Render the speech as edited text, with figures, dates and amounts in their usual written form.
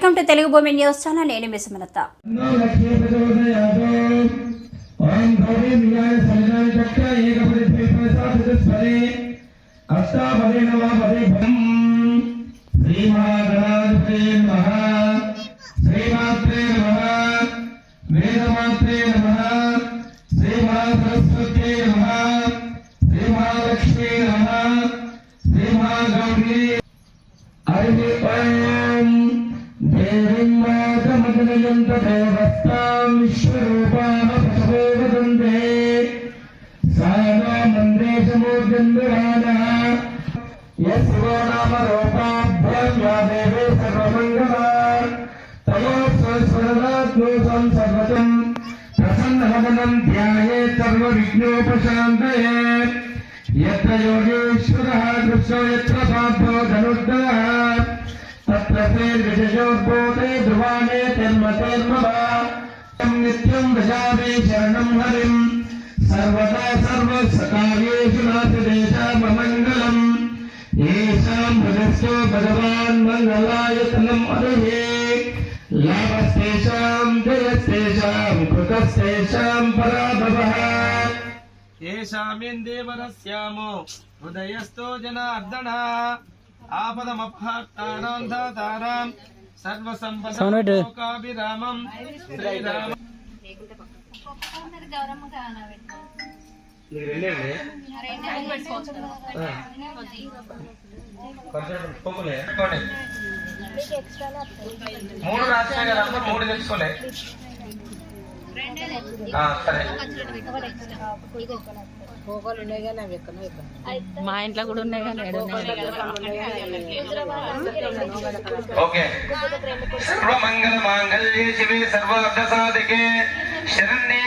Welcome to Telugu భూమి news channel. నేను మీ సుమలత. प्रसन्नवदनं ध्यायेत् सर्वविघ्नोपशान्तये। यत्र योगेश्वरः कृष्णो यत्र पार्थो धनुर्धरः तत्र श्रीर्विजयोद्भूते ध्रुवाणे तन्मतेर्मम। नित्यं भजामि शरणं हरिं सर्वदा सर्वसकार्येषु नास्तिदेशाममङ्गलम्। येषां भजस्तो भगवान् मङ्गलायतनम् अदये। लाभस्तेषां जयस्तेषां कृतस्तेषां पराभवः। येषामेन्देवरस्यामो हृदयस्थो जनार्दनः आपदमपहर्तारां दातारां सर्वसम्पदाभिरामं श्रीरामं। మూడు రాష్ట్రాలు కదా, మూడు తెచ్చుకోలే. సరే, మా ఇంట్లో కూడా ఉన్నాయి కానీ ఓకే. సర్వమంగళ మాంగళ్యే శివే సర్వార్థ సాధికే శరణ్యే